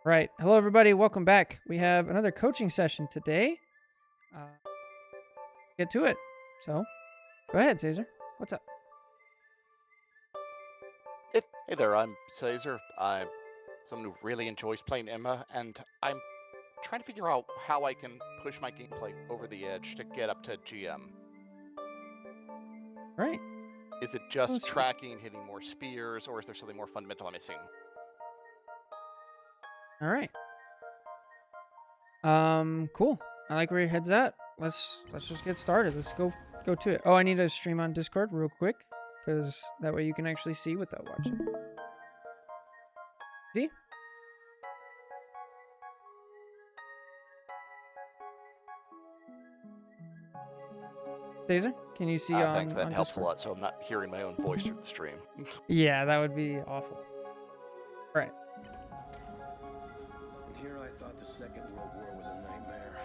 Right. Hello, everybody. Welcome back. We have another coaching session today. Uh, get to it. So, go ahead, Caesar. What's up? Hey there, I'm Caesar. I'm someone who really enjoys playing Emma, and I'm trying to figure out how I can push my gameplay over the edge to get up to GM. Right. Is it just Let's- tracking, hitting more spears, or is there something more fundamental I'm missing? All right. Cool. I like where your head's at. Let's just get started. Let's go to it. Oh, I need to stream on Discord real quick because that way you can actually see without watching. See? Caesar, can you see Thanks, that on helps a Discord? lot, so I'm not hearing my own voice through the stream. Yeah, that would be awful. All right. And here I thought the Second World War was a nightmare.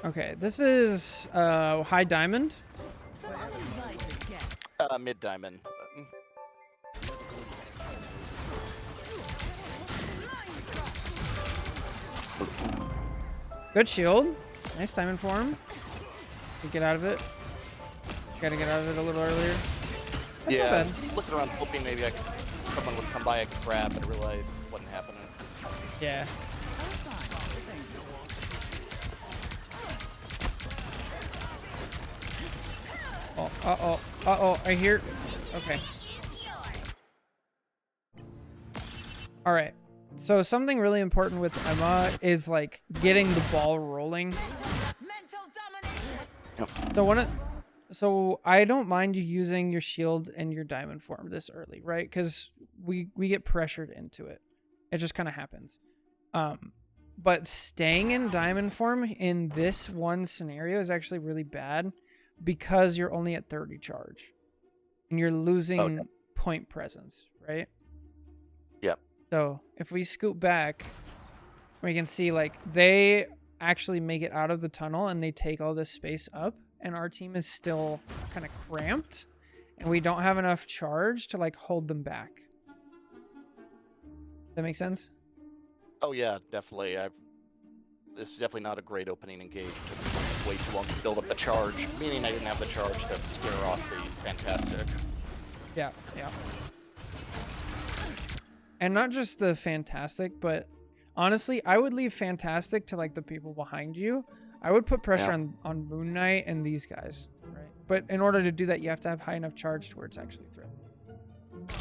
Okay, this is high diamond. Mid-diamond. Good shield. Nice diamond form. Get out of it. Gotta get out of it a little earlier. That's not Yeah, bad. looking around hoping maybe someone would come by I could grab, but I realized it wasn't happening. Yeah. Oh, uh-oh, I hear. Okay. All right. So something really important with Emma is like getting the ball rolling. Yep. So I don't mind you using your shield and your diamond form this early, right? Because we get pressured into it. It just kind of happens. But staying in diamond form in this one scenario is actually really bad because you're only at 30 charge and you're losing point presence, right? Yep. So if we scoot back, we can see like they actually make it out of the tunnel and they take all this space up, and our team is still kind of cramped and we don't have enough charge to like hold them back. That make sense? Oh yeah, definitely. This is definitely not a great opening engage. It took way too long to build up the charge, meaning I didn't have the charge to scare off the Fantastic. Yeah. And not just the Fantastic, but honestly, I would leave Fantastic to like the people behind you. I would put pressure on Moon Knight and these guys, right? But in order to do that, you have to have high enough charge to where it's actually threatened.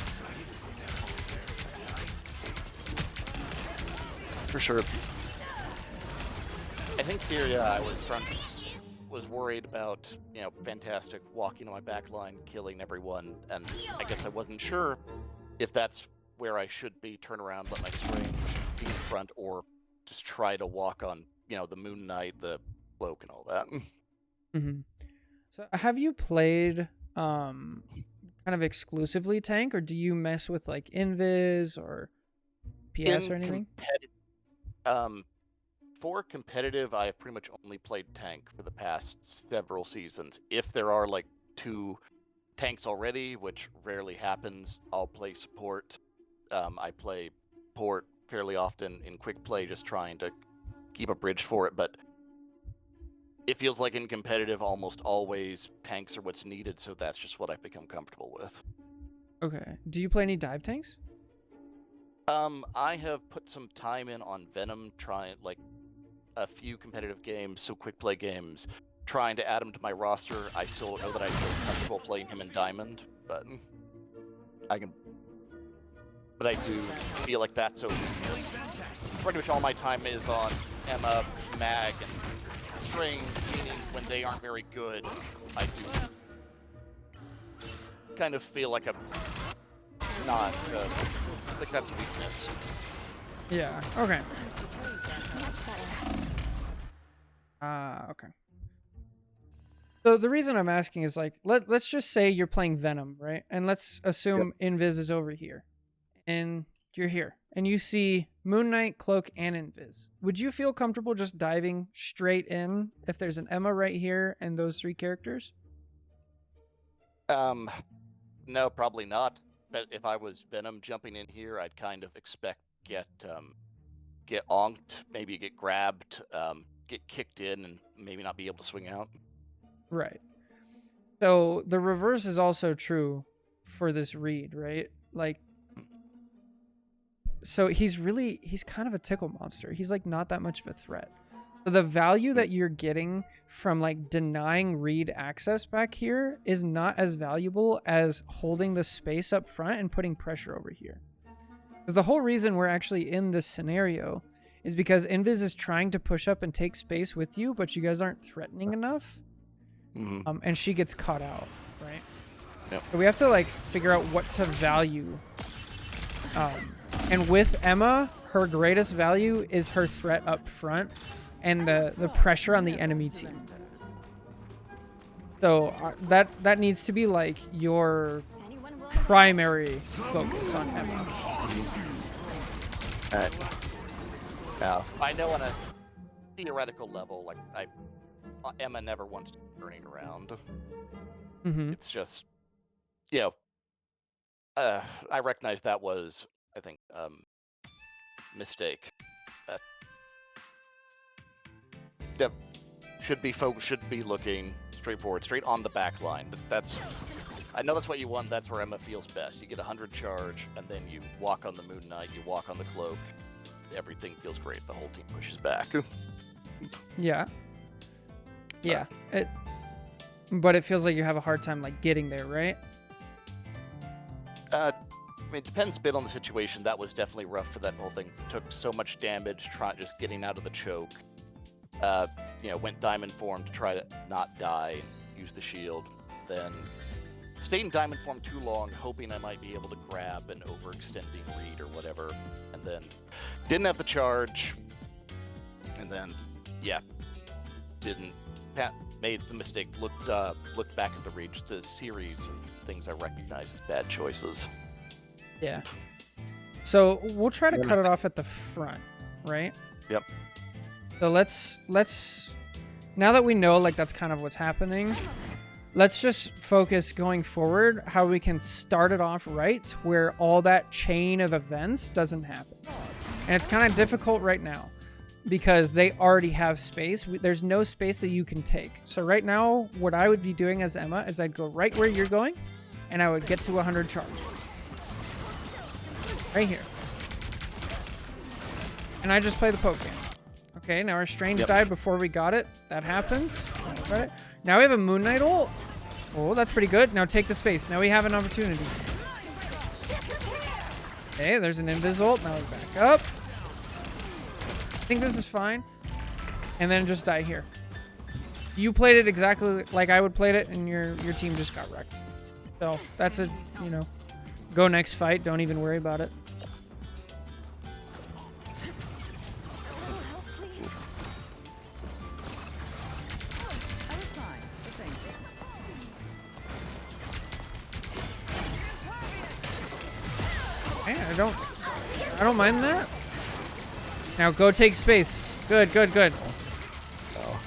For sure. I think here, yeah, I was worried about, Fantastic walking on my back line, killing everyone, and I guess I wasn't sure if that's where I should be, turn around, let my strange be in front, or just try to walk on, the Moon Knight, the cloak, and all that. Mm-hmm. So have you played kind of exclusively tank, or do you mess with like Invis or PS or anything? For competitive, I have pretty much only played tank for the past several seasons. If there are like two tanks already, which rarely happens, I'll play support. I play port fairly often in quick play, just trying to keep a bridge for it, but it feels like in competitive, almost always tanks are what's needed, so that's just what I've become comfortable with. Okay. Do you play any dive tanks? I have put some time in on Venom, trying like a few competitive games, so quick play games, trying to add him to my roster. I still know that I feel comfortable playing him in Diamond, but I do feel like that's okay. Pretty much all my time is on Emma, Mag, and Strange, meaning when they aren't very good, I do kind of feel like I'm not, like that's a weakness. Yeah. Okay. Okay. So the reason I'm asking is like, let's just say you're playing Venom, right? And let's assume Invis is over here, and you're here, and you see Moon Knight, Cloak, and Invis. Would you feel comfortable just diving straight in if there's an Emma right here and those three characters? No, probably not. but if I was Venom jumping in here, I'd kind of expect get onked, maybe get grabbed, get kicked in, and maybe not be able to swing out. Right. So the reverse is also true for this Reed, right? Like, so he's kind of a tickle monster. He's like not that much of a threat. So the value that you're getting from like denying Reed access back here is not as valuable as holding the space up front and putting pressure over here. Because the whole reason we're actually in this scenario is because Invis is trying to push up and take space with you, but you guys aren't threatening enough. And she gets caught out, right? Yep. So we have to like figure out what to value. And with Emma, her greatest value is her threat up front and the pressure on the enemy team. So that needs to be like your primary focus on Emma. Now, I know on a theoretical level, like Emma never wants to be turning around. It's just, I recognize that was, I think, mistake. That should be looking straightforward, straight on the back line. I know that's what you want. That's where Emma feels best. You get 100 charge, and then you walk on the Moon Knight, you walk on the Cloak. Everything feels great. The whole team pushes back. Yeah. But it feels like you have a hard time like getting there, right? I mean, it depends a bit on the situation. That was definitely rough for that whole thing. Took so much damage just getting out of the choke. Went diamond form to try to not die and use the shield. Then stayed in diamond form too long, hoping I might be able to grab an overextending Reed or whatever. And then didn't have the charge. And then, made the mistake, looked back at the Reed, just a series of things I recognize as bad choices. Yeah. So we'll try to cut it off at the front, right? Yep. So let's now that we know like that's kind of what's happening, let's just focus going forward how we can start it off right where all that chain of events doesn't happen. And it's kind of difficult right now because they already have space. There's no space that you can take. So right now, what I would be doing as Emma is I'd go right where you're going and I would get to 100 charge. Right here. And I just play the poke game. Okay, now our Strange died before we got it. That happens. Now we have a Moon Knight ult. Oh, that's pretty good. Now take the space. Now we have an opportunity. Okay, there's an Invis ult. Now we back up. I think this is fine. And then just die here. You played it exactly like I would play it, and your team just got wrecked. So that's a, go next fight. Don't even worry about it. Okay, I don't mind that. Now go take space. Good. Oh.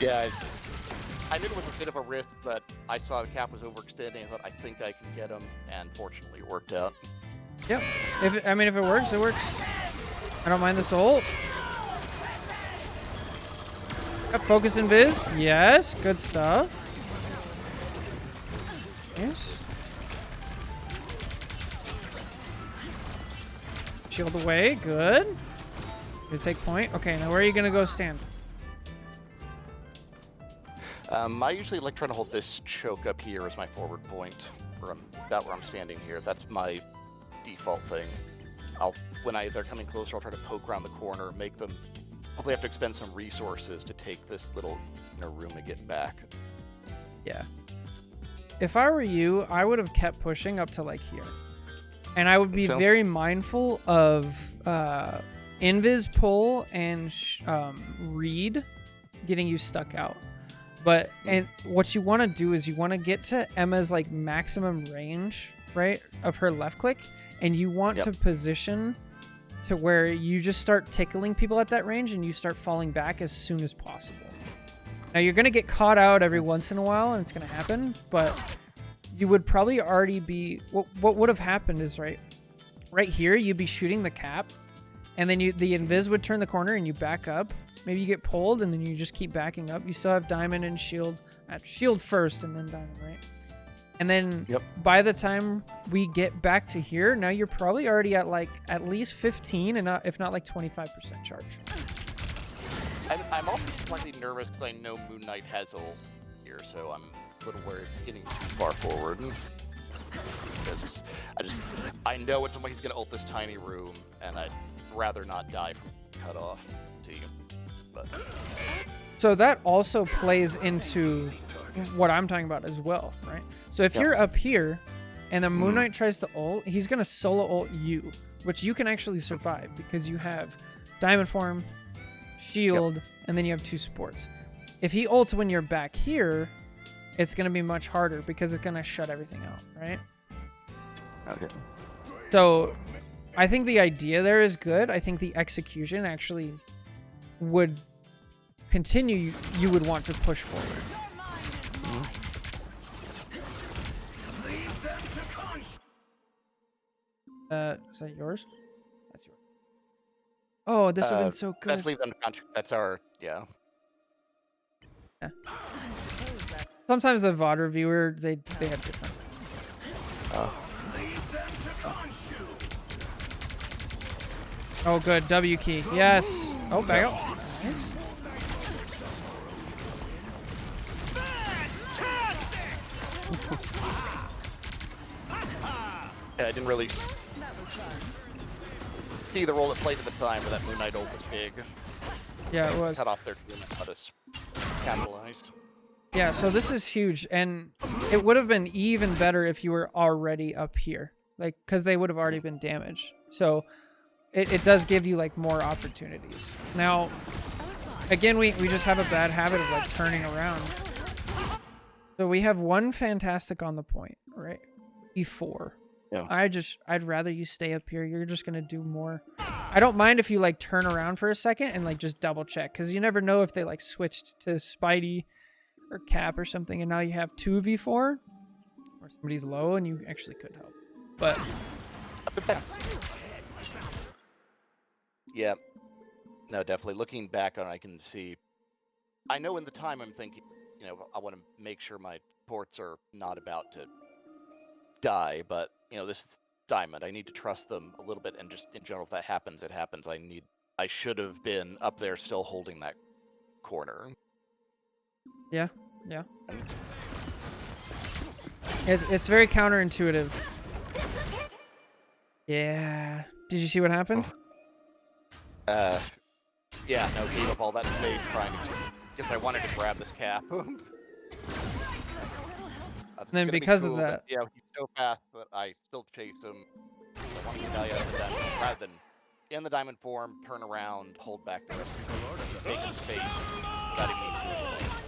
Yeah, I knew it was a bit of a risk, but I saw the cap was overextending. I thought, I think I can get him, and fortunately it worked out. Yep. If it works, it works. I don't mind this ult. Got focus and Viz. Yes, good stuff. Yes. Shield away. Good. You take point. Okay, now where are you gonna go stand? I usually like trying to hold this choke up here as my forward point, about where I'm standing here. That's my default thing. When they're coming closer, I'll try to poke around the corner, make them hopefully have to expend some resources to take this little room and get back. Yeah. If I were you, I would have kept pushing up to like here. And I would be very mindful of Invis pull and Reed getting you stuck out. And what you want to do is you want to get to Emma's like maximum range, right, of her left click, and you want to position to where you just start tickling people at that range and you start falling back as soon as possible. Now you're going to get caught out every once in a while and it's going to happen, but you would probably already be. What would have happened is right here you'd be shooting the cap, and then the invis would turn the corner and you back up. Maybe you get pulled and then you just keep backing up. You still have diamond and shield. Shield first and then diamond, right? And then by the time we get back to here, now you're probably already at like at least 15 and if not like 25% charge. I'm also slightly nervous because I know Moon Knight has ult here, so I'm a little worried getting too far forward. I know at some point he's gonna ult this tiny room, and I'd rather not die from cut off team. But so that also plays into what I'm talking about as well, right? So if you're up here and the Moon Knight tries to ult, he's gonna solo ult you, which you can actually survive because you have diamond form, shield, and then you have 2 supports. If he ults when you're back here, it's gonna be much harder because it's gonna shut everything out, right? Okay. So I think the idea there is good. I think the execution actually would continue. You would want to push forward. Is that yours? That's yours. Oh, this would have been so good. Let's leave them to contract. That's our, yeah. Sometimes the VOD reviewer, they have different. Oh, good. W key. Yes. Oh, back up. Nice. Yeah, I didn't really see the role it played at the time, but that Moon Knight ult was big. Yeah, it was. Cut off their team and let us capitalize. Yeah, so this is huge, and it would have been even better if you were already up here, like, because they would have already been damaged. So it does give you like more opportunities. Now, again, we just have a bad habit of like turning around. So we have one fantastic on the point, right? E4. Yeah. I'd rather you stay up here. You're just gonna do more. I don't mind if you like turn around for a second and like just double check, because you never know if they like switched to Spidey or Cap or something, and now you have 2v4, or somebody's low and you actually could help. But that's... Yeah. No, definitely. Looking back on it, I can see. I know in the time I'm thinking, you know, I want to make sure my ports are not about to die, but you know, this is Diamond. I need to trust them a little bit, and just in general, if that happens, it happens. I should have been up there still holding that corner. Yeah. It's very counterintuitive. Yeah. Did you see what happened? Yeah, no, gave up all that space trying to, because I wanted to grab this cap. And then because of that, yeah, he's so fast that I still chase him. I want to die out of the diamond rather than in the diamond form, turn around, hold back the rest of the team. He's taking space without even doing anything.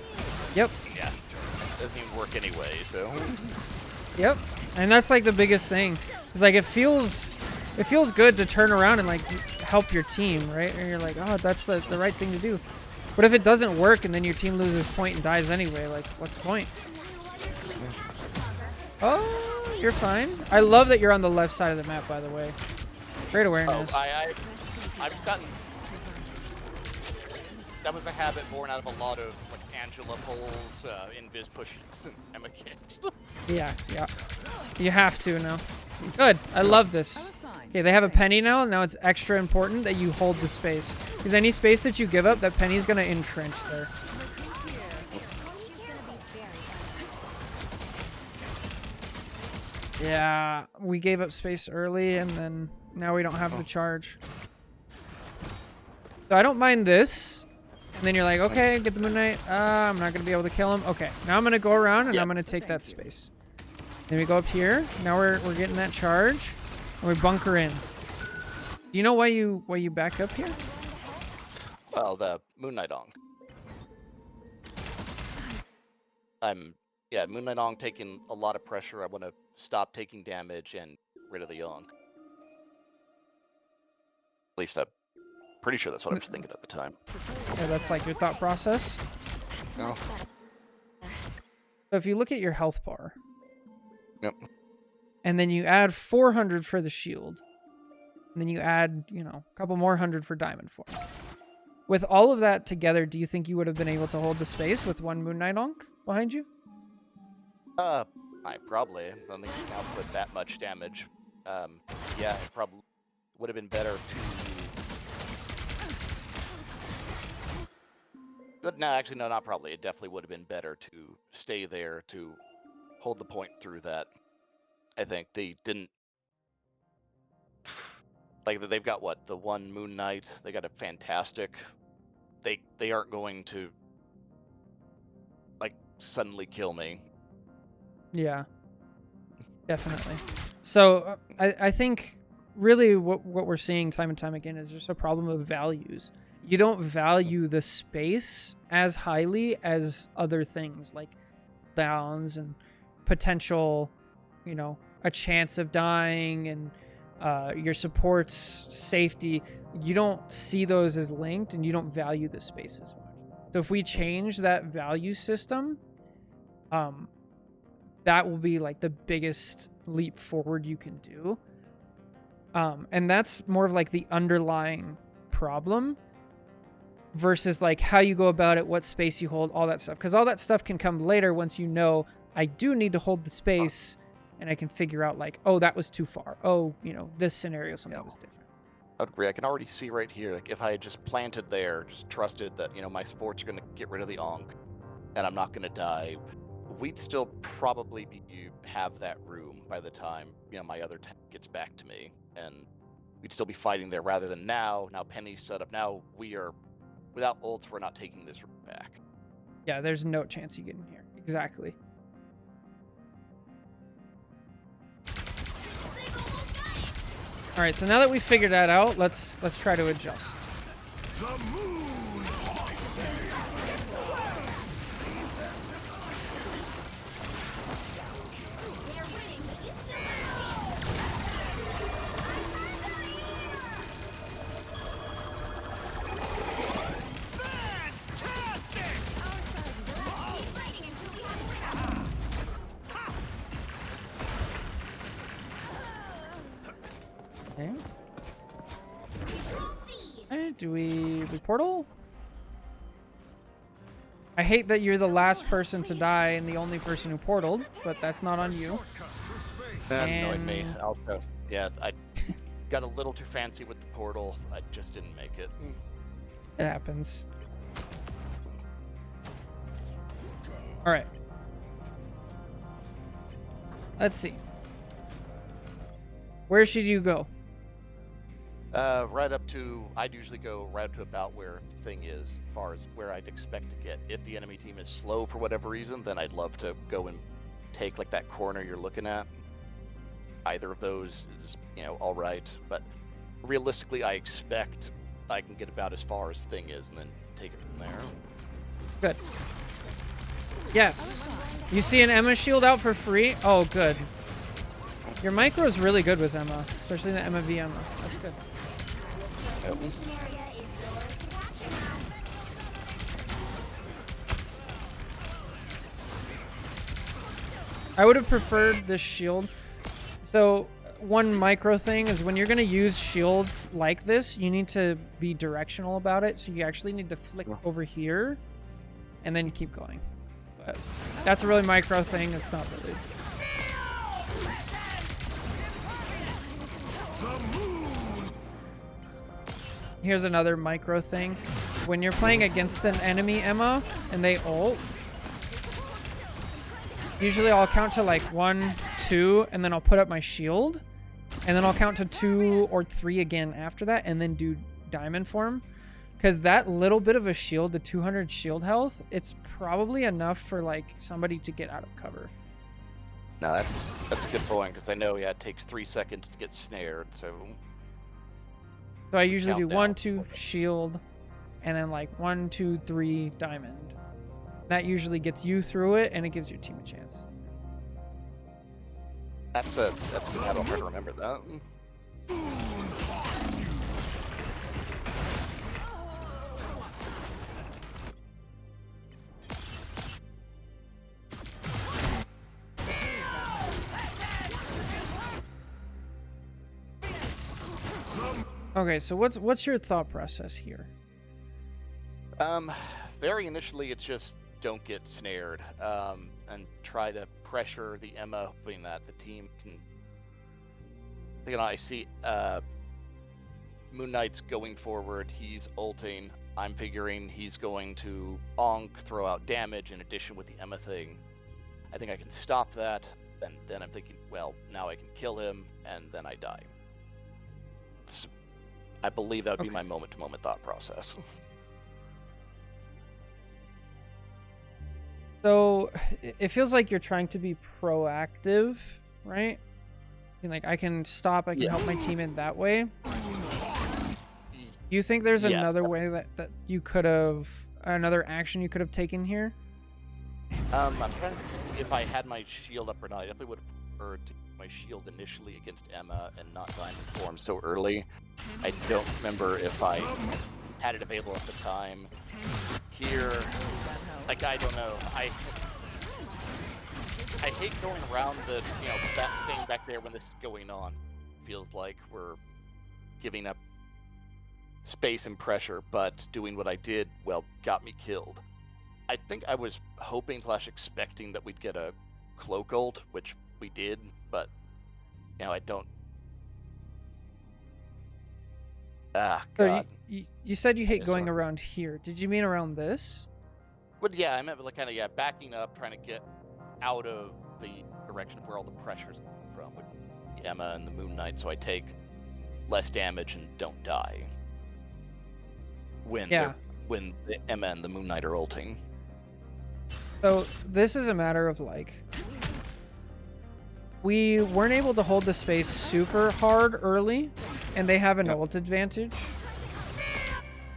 Yep. Yeah, it doesn't even work anyway. So. Yep, and that's like the biggest thing. It's like it feels good to turn around and like help your team, right? And you're like, oh, that's the right thing to do. But if it doesn't work and then your team loses point and dies anyway, like what's the point? Oh, you're fine. I love that you're on the left side of the map, by the way. Great awareness. Oh, I've gotten... That was a habit born out of a lot of like Angela pulls, invis pushes, and Emma kicks. Yeah. You have to now. Good. I love this. Okay, they have a penny now, and now it's extra important that you hold the space. Because any space that you give up, that penny's going to entrench there. Yeah, we gave up space early, and then now we don't have the charge. So I don't mind this. And then you're like, okay, get the Moon Knight. I'm not going to be able to kill him. Okay, now I'm going to go around, and I'm going to take that space. Then we go up here. Now we're getting that charge, and we bunker in. Do you know why you back up here? Well, the Moon Knight Ong. Yeah, Moon Knight Ong taking a lot of pressure. I want to stop taking damage and rid of the Ong. At least I'm pretty sure that's what I was thinking at the time. Yeah, that's like your thought process. No. So if you look at your health bar, Yep. And then you add 400 for the shield. And then you add, a couple more hundred for diamond form. With all of that together, do you think you would have been able to hold the space with one Moon Knight Onk behind you? I probably. I don't think you can output that much damage. Yeah, it probably would have been better to... But no, actually, no, not probably. It definitely would have been better to stay there to hold the point through that. I think they didn't... Like, they've got, what, the one Moon Knight? They got a fantastic... They aren't going to, like, suddenly kill me. Yeah, definitely. So I think really what we're seeing time and time again is just a problem of values. You don't value the space as highly as other things like downs and potential, a chance of dying and your support's safety. You don't see those as linked, and you don't value the space as much. So if we change that value system, that will be like the biggest leap forward you can do. And that's more of like the underlying problem versus like how you go about it, what space you hold, all that stuff. Because all that stuff can come later once you know, I do need to hold the space, and I can figure out like, oh, that was too far. Oh, this scenario, something was different. I would agree. I can already see right here, like if I had just planted there, just trusted that, my sport's going to get rid of the Onk, and I'm not going to die, we'd still probably have that room by the time, my other tank gets back to me, and we'd still be fighting there rather than now. Now Penny's set up. Now we are, without ults, we're not taking this room back. Yeah, there's no chance you get in here. Exactly. All right, so now that we figured that out, let's try to adjust. Okay. Do we portal? I hate that you're the last person to die and the only person who portaled, but that's not on you. That annoyed me. Also, yeah, I got a little too fancy with the portal. I just didn't make it. It happens. All right. Let's see. Where should you go? Right up to, I'd usually go right up to about where the thing is, as far as where I'd expect to get. If the enemy team is slow for whatever reason, then I'd love to go and take like that corner you're looking at. Either of those is, all right. But realistically, I expect I can get about as far as thing is and then take it from there. Good. Yes. You see an Emma shield out for free? Oh, good. Your micro is really good with Emma, especially the Emma v Emma. That's good. I would have preferred this shield. So one micro thing is when you're going to use shield like this, you need to be directional about it. So you actually need to flick over here and then keep going. But that's a really micro thing. It's not really. Here's another micro thing. When you're playing against an enemy Emma and they ult, usually I'll count to like 1, 2, and then I'll put up my shield. And then I'll count to 2 or 3 again after that and then do diamond form. Because that little bit of a shield, the 200 shield health, it's probably enough for like somebody to get out of cover. No, that's a good point, because I know, yeah, it takes 3 seconds to get snared, so... So I usually do Countdown. 1, 2 shield, and then like 1, 2, 3 diamond. That usually gets you through it, and it gives your team a chance. That's a battle hard to remember that. Okay, so what's your thought process here? Very initially, it's just don't get snared, and try to pressure the Emma, hoping that the team can. I see Moon Knight's going forward. He's ulting. I'm figuring he's going to bonk, throw out damage in addition with the Emma thing. I think I can stop that. And then I'm thinking, well, now I can kill him, and then I die. I believe that would be my moment-to-moment thought process. So it feels like you're trying to be proactive, right? Like I can stop, I can help my team in that way. Do you think there's another way that you could have, another action you could have taken here? I'm trying to think if I had my shield up or not. I definitely would have preferred to use my shield initially against Emma and not Diamond Form so early. I don't remember if I had it available at the time. Here, like, I don't know. I hate going around the, that thing back there when this is going on. Feels like we're giving up space and pressure, but doing what I did, well, got me killed. I think I was hoping / expecting that we'd get a cloak ult, which we did, but, I don't. God. So you said you hate going around here. Did you mean around this? But yeah, I meant like kind of backing up, trying to get out of the direction of where all the pressure's from, with Emma and the Moon Knight, so I take less damage and don't die. When the Emma and the Moon Knight are ulting. So this is a matter of like, we weren't able to hold the space super hard early, and they have an ult advantage,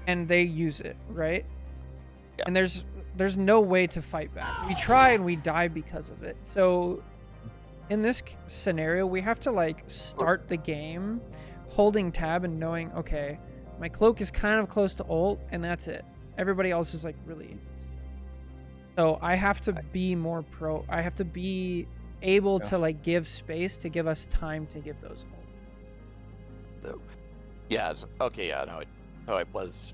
and they use it, right? Yep. And there's no way to fight back. We try and we die because of it. So in this scenario, we have to like start the game holding tab and knowing, okay, my cloak is kind of close to ult, and that's it. Everybody else is like really. So I have to be more pro. I have to be able to like give space to give us time to give those ult. Yeah. Okay. Yeah. No. It was.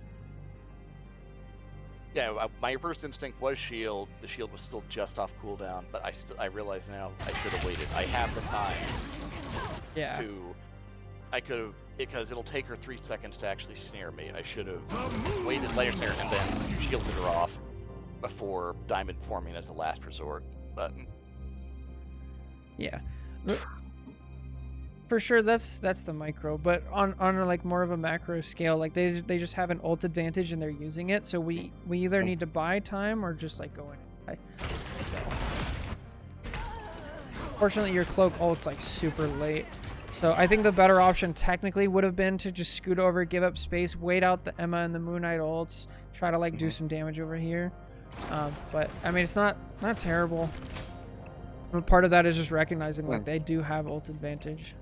Yeah. My first instinct was shield. The shield was still just off cooldown, but I realize now I should have waited. I have the time. Yeah. I could have, because it'll take her 3 seconds to actually snare me. I should have waited later snare and then shielded her off before Diamond forming as a last resort. But yeah, for sure that's the micro. But on like more of a macro scale, like they just have an ult advantage and they're using it. So we either need to buy time or just like go in and buy. Fortunately, your cloak ult's like super late. So I think the better option technically would have been to just scoot over, give up space, wait out the Emma and the Moon Knight ults, try to like do some damage over here. But I mean, it's not terrible. But part of that is just recognizing like they do have ult advantage.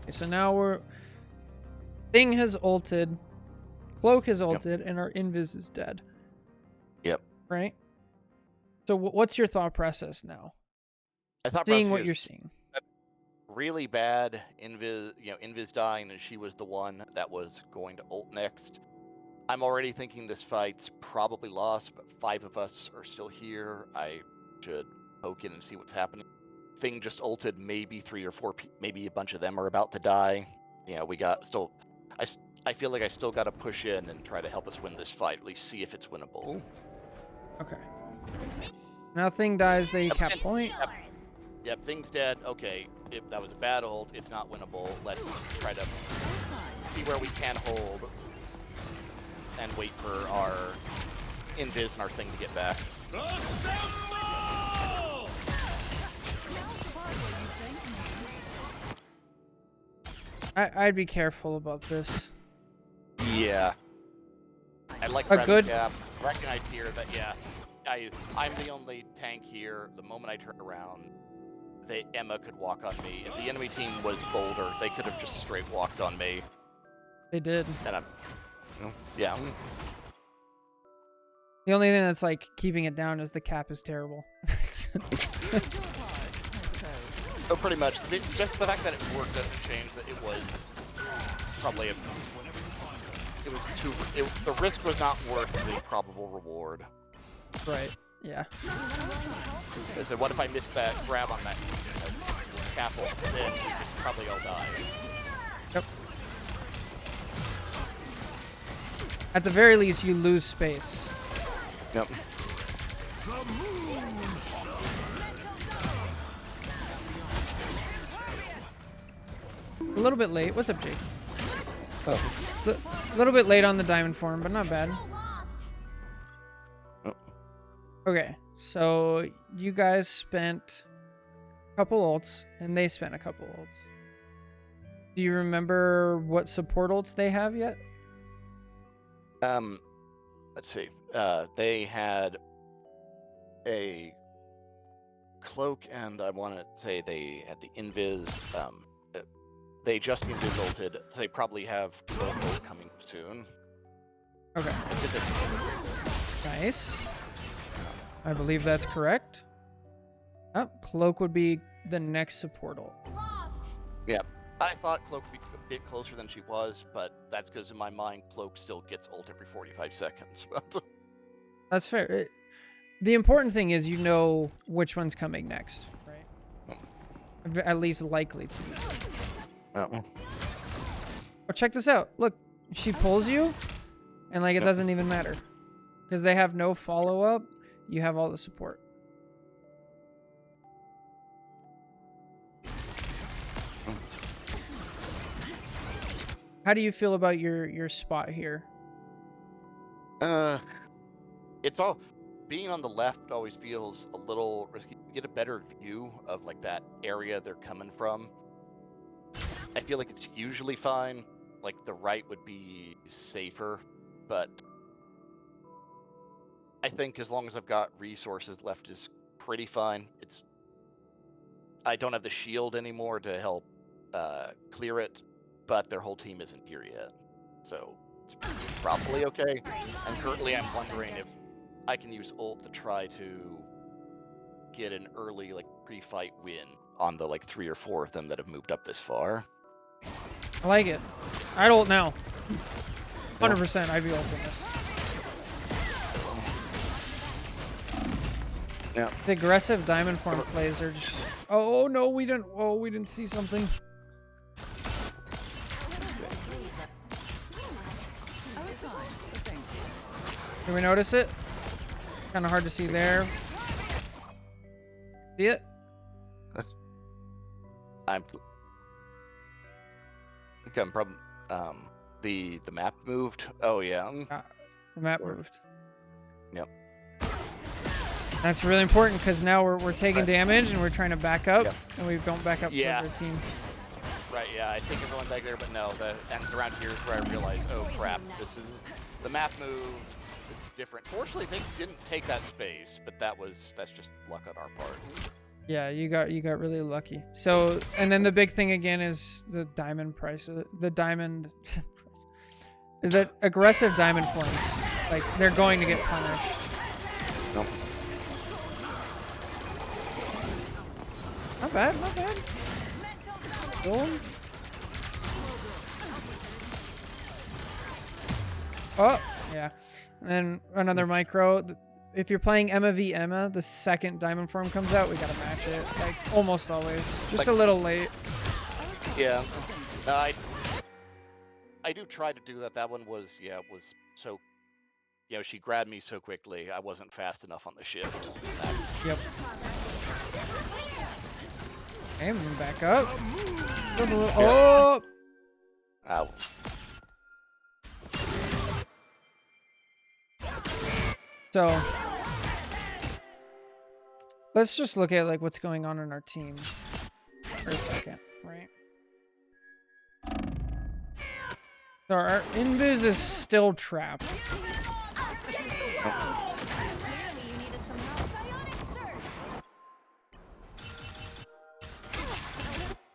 Okay, so now Thing has ulted, Cloak has ulted, and our Invis is dead. Yep. Right? So what's your thought process now? Seeing what you're seeing. Really bad Invis dying, and she was the one that was going to ult next. I'm already thinking this fight's probably lost, but 5 of us are still here. I should poke in and see what's happening. Thing just ulted, maybe 3 or 4, maybe a bunch of them are about to die. We got still. I feel like I still got to push in and try to help us win this fight. At least see if it's winnable. Okay. Now Thing dies, they cap point. Yep, Thing's dead. Okay, if that was a bad ult, it's not winnable. Let's try to see where we can hold and wait for our Invis and our Thing to get back. I'd be careful about this. Yeah. I like a good cap. Recognize here that I'm the only tank here. The moment I turn around, Emma could walk on me. If the enemy team was bolder, they could have just straight walked on me. They did. And yeah. The only thing that's like keeping it down is the cap is terrible. Oh, pretty much. Just the fact that it worked doesn't change that it was probably the risk was not worth the probable reward. Right. Yeah. So what if I missed that grab on that scaffold? Then just probably all die. Yep. At the very least, you lose space. Yep. A little bit late. What's up, Jake? Oh. A little bit late on the diamond form, but not bad. Okay, so you guys spent a couple ults, and they spent a couple ults. Do you remember what support ults they have yet? Let's see. They had a cloak, and I want to say they had the invis. They just invis ulted. So they probably have the ult coming soon. Okay. Nice. I believe that's correct. Oh, cloak would be the next support ult. Yeah. I thought Cloak would be a bit closer than she was, but that's because in my mind, Cloak still gets ult every 45 seconds. That's fair. The important thing is you know which one's coming next, right? At least likely to be. Oh, check this out. Look, she pulls you, and like it doesn't even matter. Because they have no follow-up, you have all the support. How do you feel about your spot here? It's all being on the left always feels a little risky. You get a better view of like that area they're coming from. I feel like it's usually fine. Like the right would be safer, but I think as long as I've got resources left is pretty fine. I don't have the shield anymore to help clear it, but their whole team isn't here yet, so it's probably okay. And currently I'm wondering if I can use ult to try to get an early like pre-fight win on the like 3 or 4 of them that have moved up this far. I like it. I'd ult now. 100% I'd be ulting this. Yeah. The aggressive diamond form plays are just... Oh no, we didn't see something. Did we notice it? Kind of hard to see there. See it? I'm probably the map moved. Oh yeah. The map moved. Yep. That's really important because now we're taking damage and we're trying to back up, and we don't back up Yeah. towards our team. Right, yeah, I think everyone back there, but no, and around here is where I realized, oh crap, this is the map move. It's different. Fortunately, they didn't take that space, but that's just luck on our part. Yeah, you got really lucky. So, and then the big thing again is the diamond price. The diamond is that aggressive diamond forms. Like they're going to get punished. Nope. Not bad, not bad. Cool. Oh, yeah. And then another micro. If you're playing Emma v Emma, the second diamond form comes out, we gotta match it. Like, almost always. Just like, a little late. Yeah. I do try to do that. That one was so... she grabbed me so quickly, I wasn't fast enough on the shift. Yep. Okay, moving back up. Oh! Ow. So, let's just look at like what's going on in our team for a second, right? So our invis is still trapped.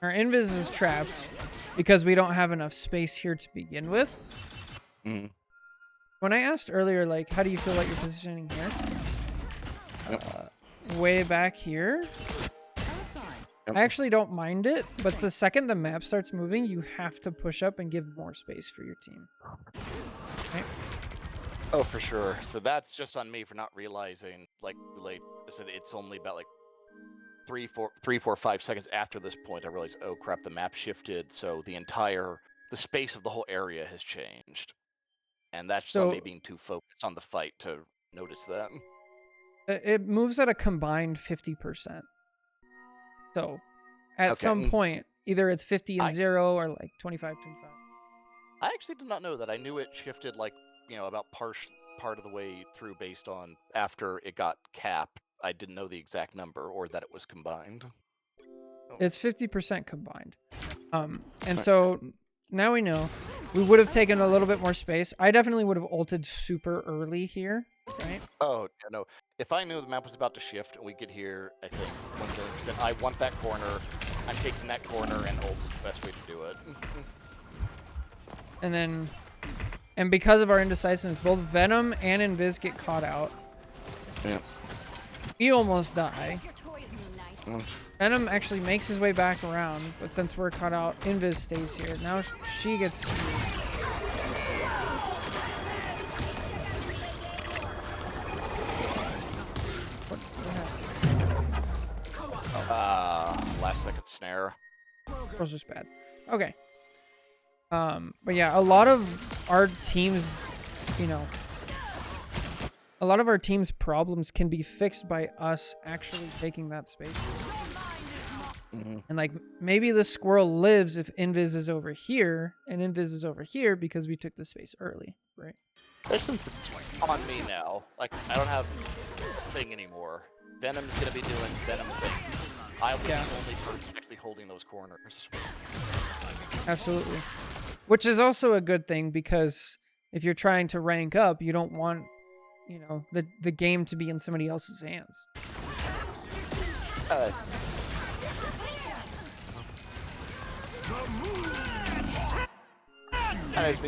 Our invis is trapped because we don't have enough space here to begin with. Mm. When I asked earlier, like, how do you feel about your positioning here? Way back here, Yep. I actually don't mind it, but the second the map starts moving, you have to push up and give more space for your team. Right? Oh, for sure. So that's just on me for not realizing, like I said, it's only about like 3, 4, 5 seconds after this point I realized, oh crap, the map shifted, so the space of the whole area has changed. And that's just on me being too focused on the fight to notice that. It moves at a combined 50%. So at some point, either it's 50 and 0 or like 25, 25. I actually did not know that. I knew it shifted like, about part of the way through based on after it got capped. I didn't know the exact number or that it was combined. It's 50% combined. And so now we know. We would have taken a little bit more space. I definitely would have ulted super early here, right? Oh, no. If I knew the map was about to shift and we get here, I think 100%, I want that corner. I'm taking that corner, and ult is the best way to do it. And because of our indecisiveness, both Venom and Invis get caught out. Yeah. We almost die. Venom actually makes his way back around, but since we're caught out, Invis stays here. Now she gets screwed. Last second snare. Was just bad. Okay. But yeah, a lot of our teams, a lot of our team's problems can be fixed by us actually taking that space. And like maybe the squirrel lives if Invis is over here and Invis is over here because we took the space early, right? It's on me now. Like I don't have thing anymore. Venom's gonna be doing Venom things. I'll be the only person actually holding those corners. Absolutely. Which is also a good thing because if you're trying to rank up, you don't want, the game to be in somebody else's hands.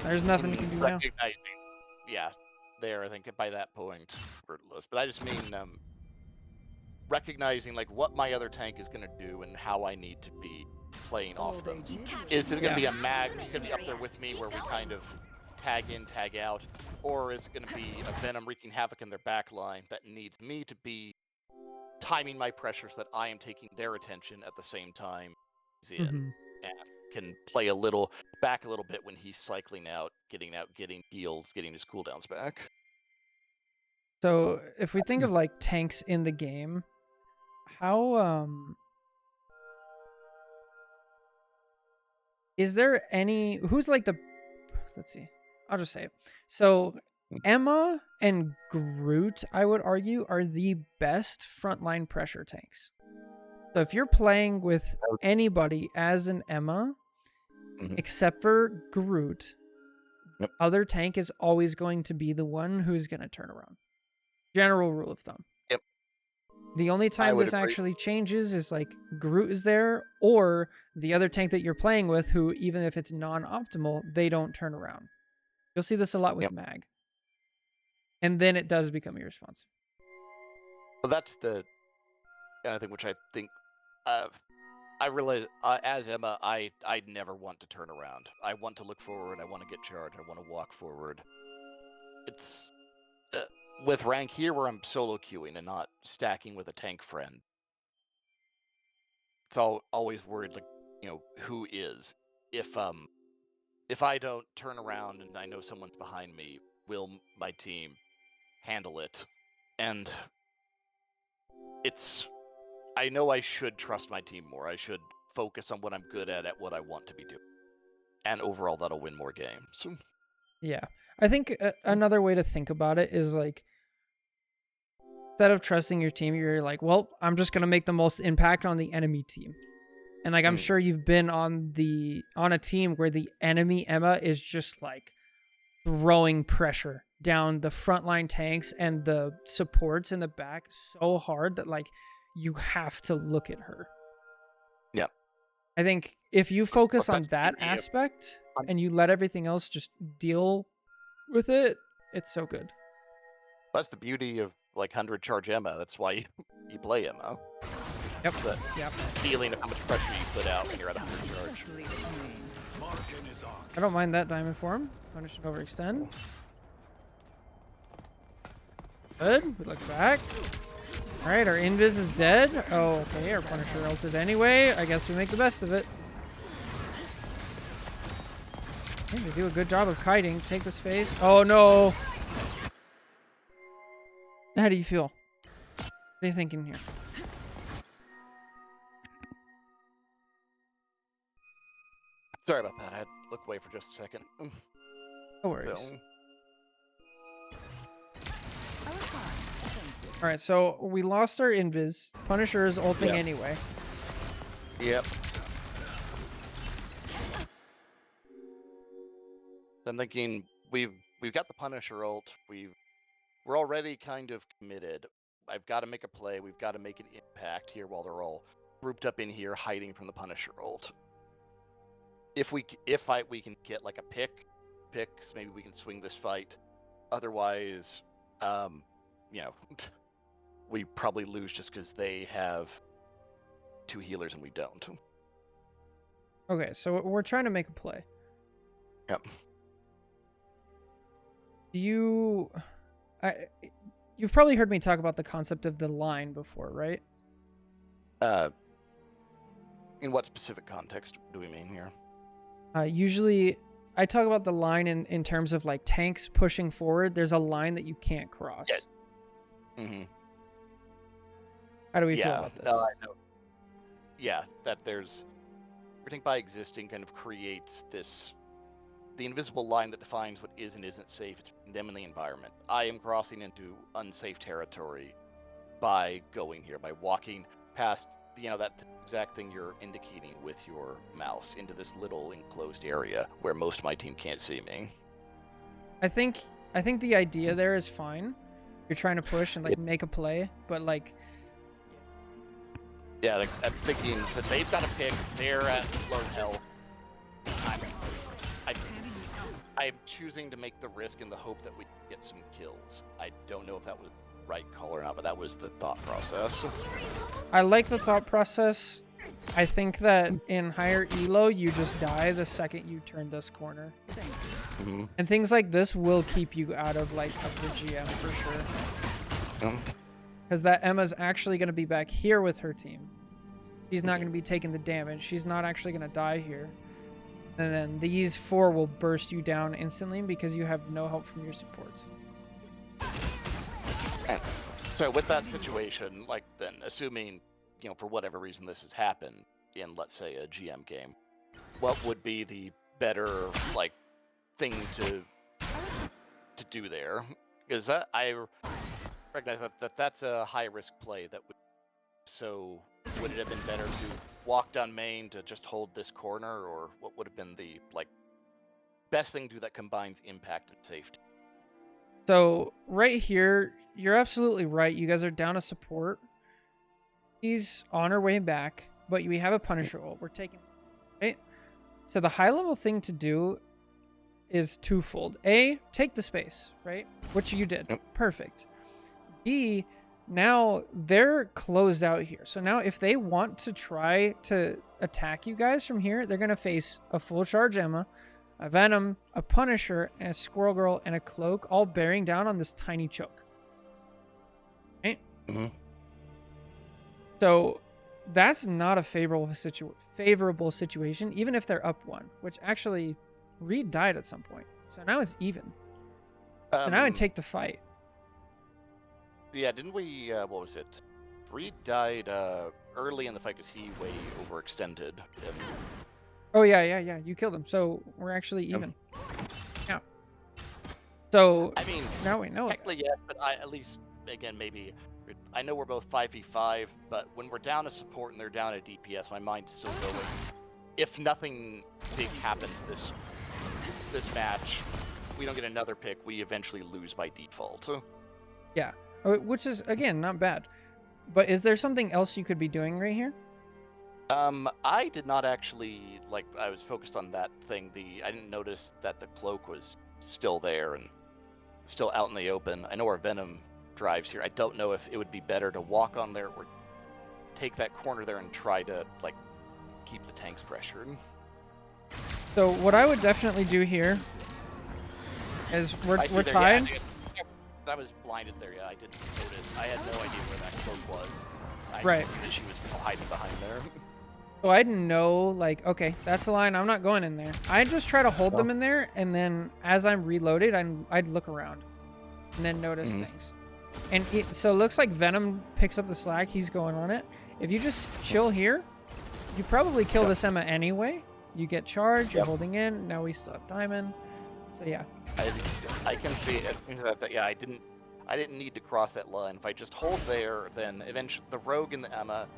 There's nothing you can do now. Yeah, there, I think by that point, but I just mean recognizing like what my other tank is going to do and how I need to be playing off them. Is it going to be a mag who's going to be up there with me where we kind of tag in, tag out, or is it going to be a Venom wreaking havoc in their back line that needs me to be timing my pressure so that I am taking their attention at the same time he's in, and can play back a little bit when he's cycling out, getting heals, getting his cooldowns back. So if we think of like tanks in the game, how is there any who's like the let's see, I'll just say it. So Emma and Groot, I would argue, are the best frontline pressure tanks. So if you're playing with anybody as an Emma, except for Groot, other tank is always going to be the one who's going to turn around. General rule of thumb. Yep. The only time this actually changes is like Groot is there, or the other tank that you're playing with, who even if it's non-optimal, they don't turn around. You'll see this a lot with Mag. And then it does become irresponsive. Well, that's the kind of thing which I think I realize as Emma, I never want to turn around. I want to look forward. I want to get charged. I want to walk forward. It's with rank here where I'm solo queuing and not stacking with a tank friend. It's always worried, like who is if I don't turn around and I know someone's behind me, will my team handle it? And I know I should trust my team more. I should focus on what I'm good at what I want to be doing. And overall, that'll win more games. Yeah. I think another way to think about it is like, instead of trusting your team, you're like, well, I'm just going to make the most impact on the enemy team. And like, I'm sure you've been on a team where the enemy Emma is just like throwing pressure down the frontline tanks and the supports in the back so hard that like you have to look at her. Yeah. I think if you focus on that aspect and you let everything else just deal with it, it's so good. That's the beauty of like 100 charge Emma. That's why you play Emma. Yep. That Yep. feeling of how much pressure you put out when you're at 100 charge. I don't mind that diamond form. Punish and overextend. Good. We look back. Alright, our invis is dead. Oh, okay. Our Punisher ulted anyway. I guess we make the best of it. Okay, they do a good job of kiting. Take the space. Oh, no. How do you feel? What are you thinking here? Sorry about that. I had to look away for just a second. No worries. So, Alright, so we lost our invis. Punisher is ulting Yeah. anyway. yep. I'm thinking we've got the Punisher ult. We're already kind of committed. I've got to make a play. We've got to make an impact here while they're all grouped up in here, hiding from the Punisher ult. If we can get like a picks, maybe we can swing this fight. Otherwise, you know, we probably lose just because they have 2 healers and we don't. Okay, so we're trying to make a play. Yep. You've probably heard me talk about the concept of the line before, right? In what specific context do we mean here? Usually, I talk about the line in terms of like tanks pushing forward. There's a line that you can't cross. Yeah. Mm-hmm. How do we feel about this? No, I know. Yeah, that there's everything by existing kind of creates the invisible line that defines what is and isn't safe. It's them in the environment. I am crossing into unsafe territory by going here, by walking past, that exact thing you're indicating with your mouse into this little enclosed area where most of my team can't see me. I think the idea there is fine. You're trying to push and like make a play, but like, yeah, like, I'm thinking, so they've got a pick. They're at low health. I'm choosing to make the risk in the hope that we get some kills. I don't know if that was the right call or not, but that was the thought process. I like the thought process. I think that in higher elo, you just die the second you turn this corner. Mm-hmm. And things like this will keep you out of like of the GM for sure. Because that Emma's actually going to be back here with her team. She's not going to be taking the damage. She's not actually going to die here. And then these 4 will burst you down instantly because you have no help from your supports. So with that situation, like then assuming, for whatever reason this has happened in, let's say, a GM game, what would be the better like thing to do there? Because I recognize that's a high risk play. So would it have been better to walk down main to just hold this corner, or what would have been the best thing to do that combines impact and safety? So right here, you're absolutely right. You guys are down a support. He's on her way back, but we have a Punisher ult. We're taking, right? So the high level thing to do is twofold. A, take the space, right? Which you did. Yep. Perfect. B, now they're closed out here. So now if they want to try to attack you guys from here, they're going to face a full charge Emma, a Venom, a Punisher, and a Squirrel Girl, and a Cloak, all bearing down on this tiny choke. Right? Mm-hmm. So that's not a favorable situation, even if they're up 1, which actually Reed died at some point. So now it's even. So now I take the fight. Yeah, didn't we, what was it? Reed died early in the fight because he way overextended. Oh, yeah. You killed him. So we're actually even. Yeah. So I mean, now we know technically yes, but at least, again, maybe, I know we're both 5v5, but when we're down a support and they're down a DPS, my mind is still going, if nothing big happens this match, we don't get another pick, we eventually lose by default. Yeah. Which is, again, not bad. But is there something else you could be doing right here? I did not actually, I was focused on that thing. I didn't notice that the cloak was still there and still out in the open. I know our Venom drives here. I don't know if it would be better to walk on there or take that corner there and try to like keep the tanks pressured. So what I would definitely do here is we're I see there, tied. Yeah, I was blinded there. Yeah, I didn't notice. I had no idea where that cloak was. I Right. didn't see that she was hiding behind there. So I'd know, like, okay, that's the line. I'm not going in there. I just try to hold Oh. them in there, and then as I'm reloaded, I'd look around and then notice things. And so it looks like Venom picks up the slack. He's going on it. If you just chill here, you probably kill this Emma anyway. You get charged. You're holding in. Now we still have Diamond. So yeah. I can see it. That yeah, I didn't need to cross that line. If I just hold there, then eventually the Rogue and the Emma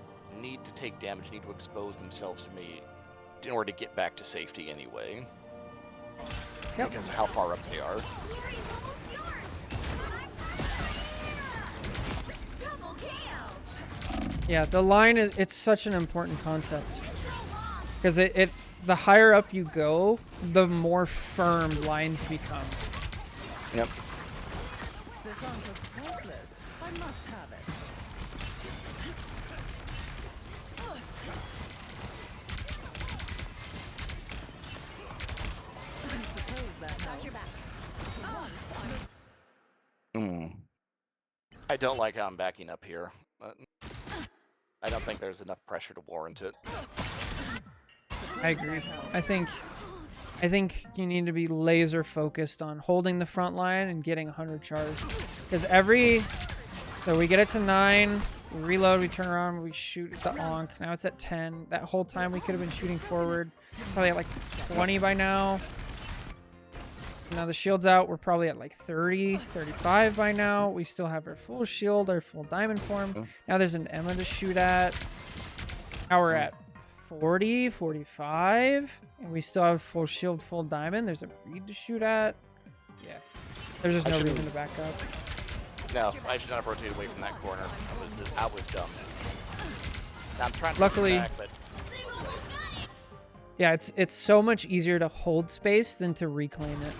need to take damage, need to expose themselves to me in order to get back to safety anyway. Yep. Because of how far up they are. Yeah, the line is, it's such an important concept. Because the higher up you go, the more firm lines become. Yep. This arm was priceless. I must have it. I suppose that helps. I don't like how I'm backing up here. But I don't think there's enough pressure to warrant it. I agree. I think you need to be laser focused on holding the front line and getting 100 charge. Because so we get it to 9, we reload, we turn around, we shoot at the Ankh. Now it's at 10. That whole time we could have been shooting forward. Probably at like 20 by now. Now the shield's out. We're probably at like 30, 35 by now. We still have our full shield, our full diamond form. Now there's an Emma to shoot at. Now we're at 40, 45. And we still have full shield, full diamond. There's a Reed to shoot at. Yeah. There's just no reason to back up. No, I should not have rotated away from that corner. I was dumb. Now I'm trying to Luckily, back, but yeah, it's so much easier to hold space than to reclaim it.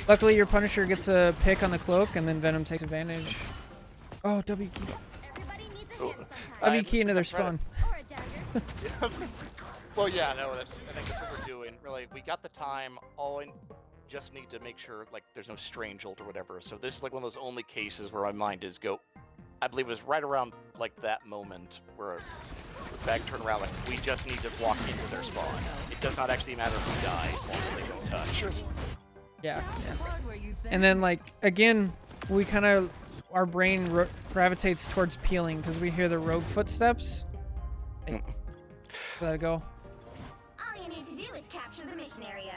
Luckily, your Punisher gets a pick on the cloak, and then Venom takes advantage. Oh, W key. W key into their spawn. well, yeah, no, I think that's what we're doing. Really, we got the time. All I just need to make sure, like, there's no strange ult or whatever. So this is like one of those only cases where my mind is go. I believe it was right around like that moment where the bag turned around. Like, we just need to walk into their spawn. It does not actually matter who dies as long as they don't touch. Yeah. And then, like, again, we kind of, our brain gravitates towards peeling because we hear the rogue footsteps. Hey, let it go. All you need to do is capture the mission area.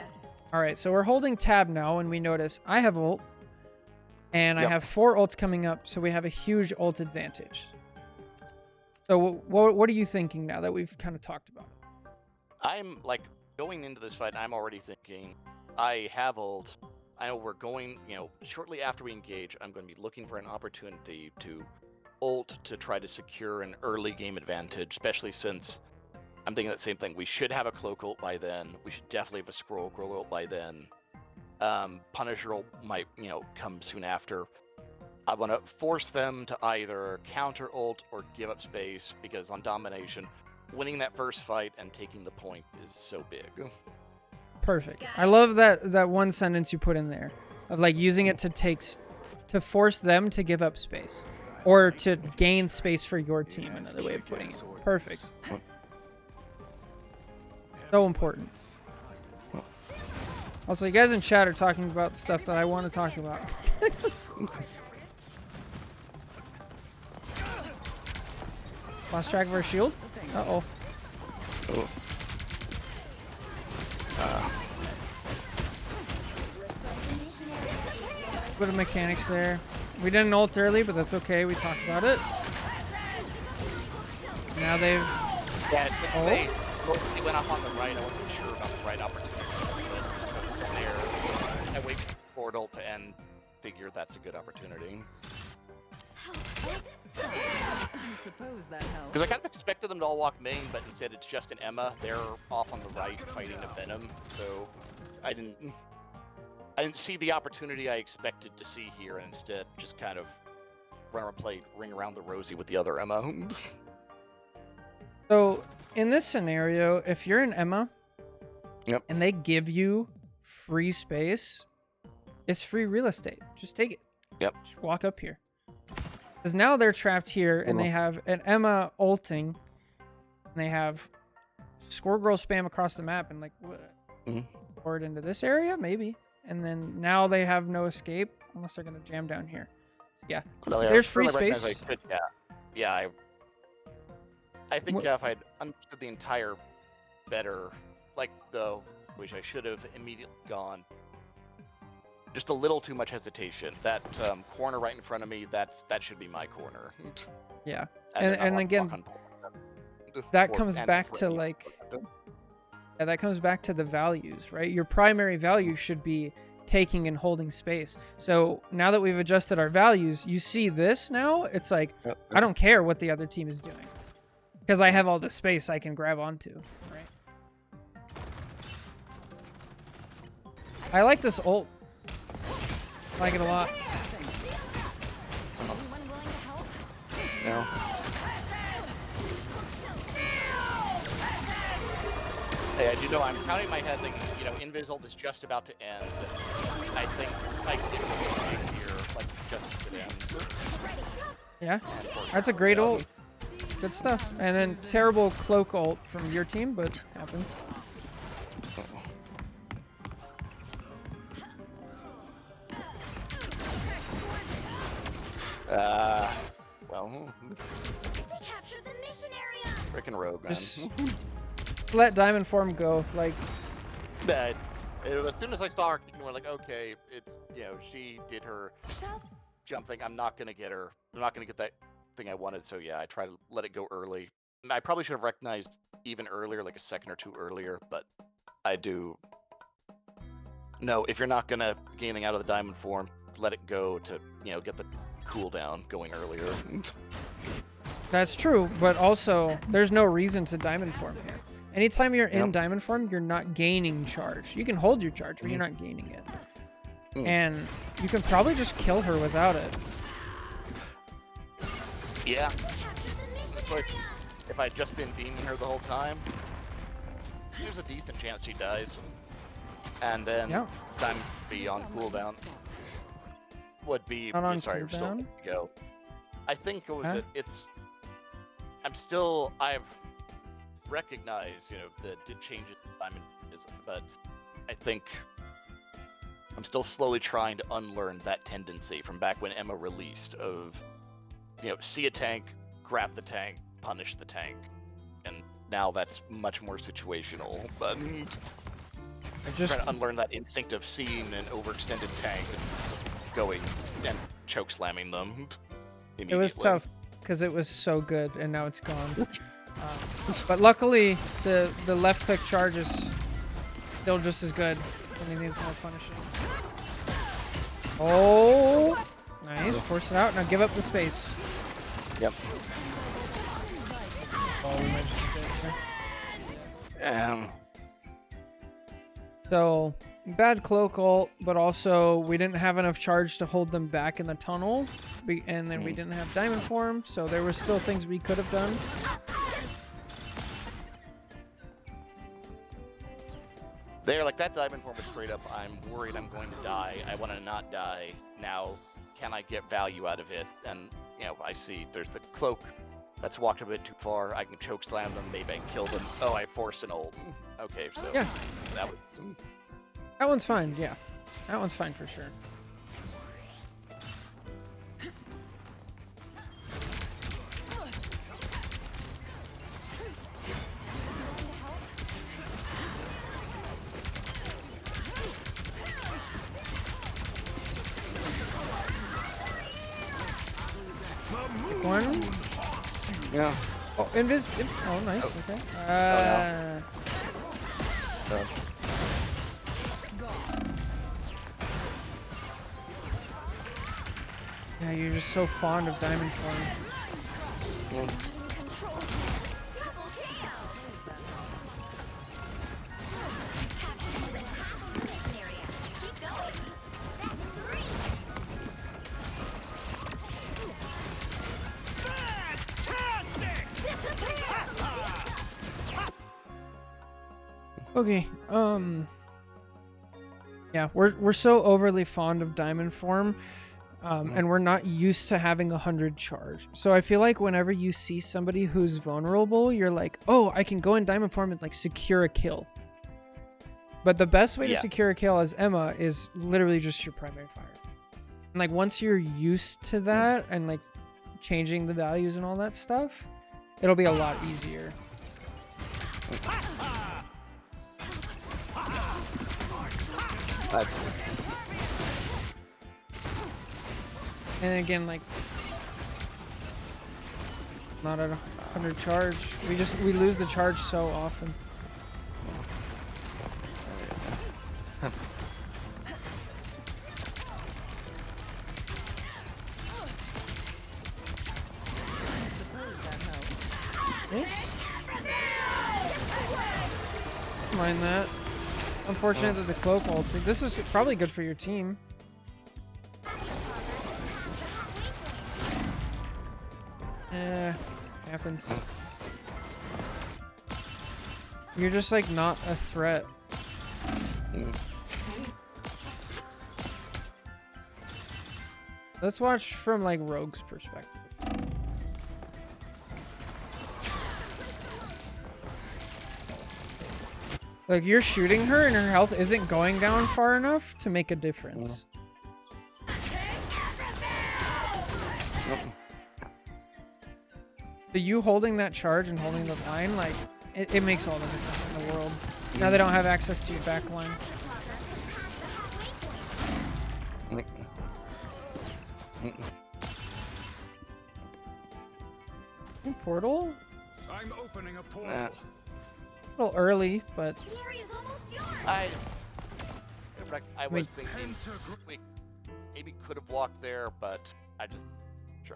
All right, so we're holding tab now, and we notice I have ult, and I have 4 ults coming up, so we have a huge ult advantage. So what are you thinking now that we've kind of talked about it? I'm like going into this fight. I'm already thinking I have ult. I know we're going. Shortly after we engage, I'm going to be looking for an opportunity to ult to try to secure an early game advantage, especially since I'm thinking that same thing. We should have a cloak ult by then. We should definitely have a scroll ult by then. Punisher ult might, come soon after. I want to force them to either counter ult or give up space, because on domination, winning that first fight and taking the point is so big. Perfect. I love that one sentence you put in there of like using it to force them to give up space or to gain space for your team. Another way of putting it. Perfect. So important. Also, you guys in chat are talking about stuff that I want to talk about. Lost track of our shield? Uh-oh. Bit of mechanics there. We didn't ult early, but that's okay. We talked about it. Now they've... Yeah, they went off on the right. I wasn't sure about the right opportunity. But there, I wait for portal to end. Figure that's a good opportunity. I suppose that helps. Because I kind of expected them to all walk main, but instead it's just an Emma. They're off on the right fighting a Venom, so I didn't. I didn't see the opportunity I expected to see here, and instead just kind of ring around the rosy with the other Emma. So in this scenario, if you're an Emma, Yep. and they give you free space, it's free real estate. Just take it. Yep. Just walk up here. Because now they're trapped here, and they have an Emma ulting, and they have Score Girl spam across the map, and like, what? Forward into this area, maybe. And then now they have no escape unless they're gonna jam down here. So yeah, there's free space. Yeah. I think if I'd understood the entire better, which I should have immediately gone. Just a little too much hesitation. That corner right in front of me, that should be my corner. Yeah, and again, that comes back to that comes back to the values, right? Your primary value should be taking and holding space. So now that we've adjusted our values, you see this now, it's like, I don't care what the other team is doing because I have all the space I can grab onto, right? I like this ult. I like it a lot. No. Hey, I do know I'm counting my head thinking, Invis ult is just about to end. I think I did something here, just as it ends. Yeah, that's a great ult. Good stuff. And then terrible cloak ult from your team, but happens. Well. They captured the mission area. Frickin' rogue, man. Just let Diamond Form go. Like, as soon as I saw her, we're like, okay, it's she did her jump thing. I'm not gonna get her. I'm not gonna get that thing I wanted. So yeah, I try to let it go early. And I probably should have recognized even earlier, like a second or two earlier. But I do. No, if you're not gonna get anything out of the Diamond Form, let it go to get the cooldown going earlier. that's true, but also there's no reason to Diamond Form here. Anytime you're in Diamond Form, you're not gaining charge. You can hold your charge, but you're not gaining it. And you can probably just kill her without it. Yeah. But if I'd just been beaming her the whole time, there's a decent chance she dies. And then time to be on cooldown would be on sorry, we're still good to go. I think it was I've recognized, that did change it Diamond, but I think I'm still slowly trying to unlearn that tendency from back when Emma released of, see a tank, grab the tank, punish the tank, and now that's much more situational. But I just trying to unlearn that instinct of seeing an overextended tank and going and choke slamming them. It was tough because it was so good, and now it's gone. But luckily, the left click charge is still just as good. Only needs more punishing. Oh, nice. Force it out. Now give up the space. Yep. Oh, we managed to get there. So, bad cloak ult, but also we didn't have enough charge to hold them back in the tunnel, and then we didn't have Diamond Form, so there were still things we could have done. There, like that Diamond Form was straight up, I'm worried I'm going to die. I want to not die. Now, can I get value out of it? And, I see there's the cloak that's walked a bit too far. I can choke slam them, maybe I can kill them. Oh, I forced an ult. Okay, so yeah, that one's fine. Yeah, that one's fine for sure. One. Yeah. Oh, Invis. Oh, nice. Oh. Okay. Yeah, you're just so fond of Diamond Form. Okay. Yeah, we're so overly fond of diamond form, and we're not used to having 100 charge. So I feel like whenever you see somebody who's vulnerable, you're like, oh, I can go in diamond form and like secure a kill. But the best way to secure a kill as Emma is literally just your primary fire. And like once you're used to that and like changing the values and all that stuff, it'll be a lot easier. And again, like not at 100 charge. We lose the charge so often. Mind that. Unfortunate that the cloak ulted. This is probably good for your team. Happens. You're just like not a threat. Let's watch from like Rogue's perspective. Like you're shooting her and her health isn't going down far enough to make a difference. But you holding that charge and holding the line, like it makes all the difference in the world. Now they don't have access to your back line. Portal? I'm opening a portal. A little early, but The area's almost yours. I was thinking we maybe could have walked there, but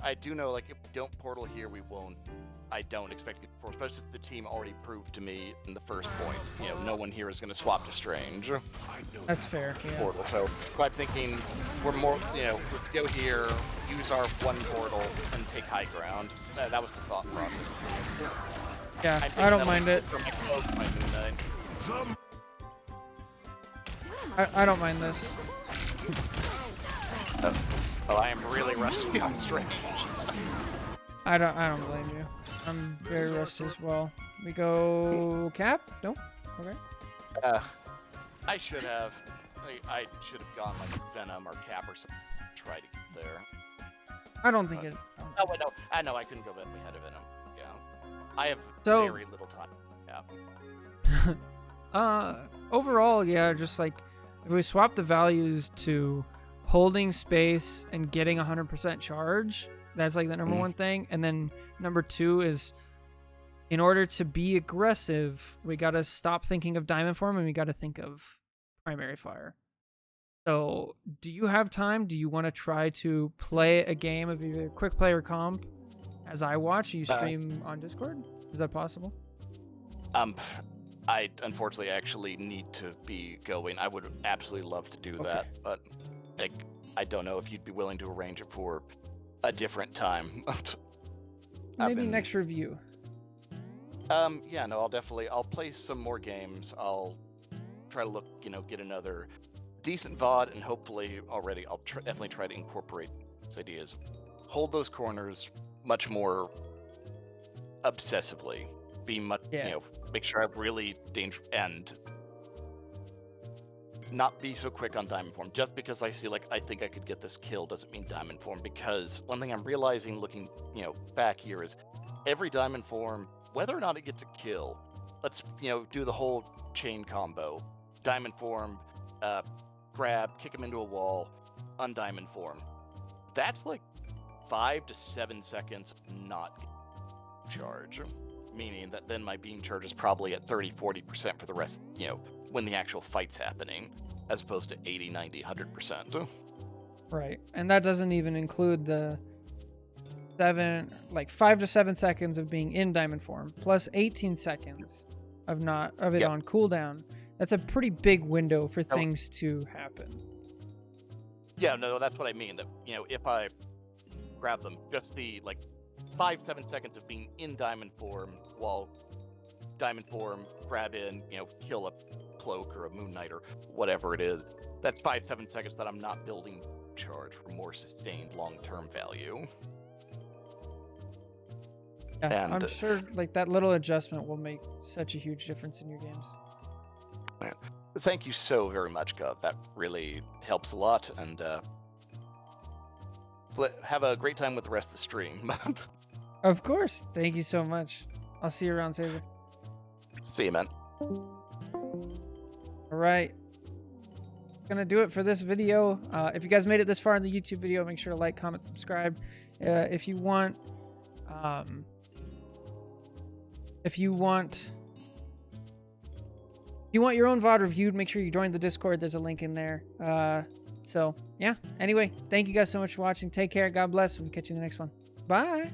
I do know like if we don't portal here, we won't. I don't expect it, especially since the team already proved to me in the first point. You know, no one here is going to swap to Strange. that's fair. Yeah. Portal. So I'm thinking we're more. You know, let's go here, use our one portal, and take high ground. That was the thought process. Yeah, I don't mind it. I don't mind this. Oh, I am really rusty on Strange. I don't blame you. I'm very rusty as well. We go cap? Nope. Okay. I should have. I should have gone like Venom or Cap or something. To try to get there. I don't think it. Oh wait, no. I know I couldn't go ahead of Venom. Yeah. I have So- very little time. Yeah. Overall, yeah, just like if we swap the values to holding space and getting 100% charge, that's like the number one thing. And then number two is in order to be aggressive, we got to stop thinking of diamond form and we got to think of primary fire. So do you have time? Do you want to try to play a game of either quick play or comp as I watch? You stream on Discord? Is that possible? I unfortunately actually need to be going. I would absolutely love to do that, but like, I don't know if you'd be willing to arrange it for a different time. Maybe next review. Yeah, no, I'll play some more games. I'll try to get another decent VOD, and hopefully already I'll definitely try to incorporate these ideas. Hold those corners much more obsessively. Be much, make sure I have really dangerous and not be so quick on diamond form. Just because I think I could get this kill doesn't mean diamond form, because one thing I'm realizing looking, back here is every diamond form, whether or not it gets a kill, let's, do the whole chain combo. Diamond form, grab, kick him into a wall, undiamond form. That's like 5 to 7 seconds of not charge. Meaning that then my beam charge is probably at 30-40% for the rest, when the actual fight's happening, as opposed to 80, 90, 100%. Right. And that doesn't even include the 5 to 7 seconds of being in diamond form, plus 18 seconds of it on cooldown. That's a pretty big window for things to happen. Yeah, no, that's what I mean. That, if I grab them, just the 5-7 seconds of being in diamond form while diamond form, grab in, kill a cloak or a moon knight or whatever it is. That's 5-7 seconds that I'm not building charge for more sustained long-term value. Yeah, And I'm sure like that little adjustment will make such a huge difference in your games. thank you so very much, Gov. That really helps a lot, and have a great time with the rest of the stream. Of course. Thank you so much. I'll see you around, Caesar. See you, man. All right. Gonna do it for this video. If you guys made it this far in the YouTube video, make sure to like, comment, subscribe. If you want your own VOD reviewed, make sure you join the Discord. There's a link in there. So yeah. Anyway, thank you guys so much for watching. Take care. God bless. We'll catch you in the next one. Bye.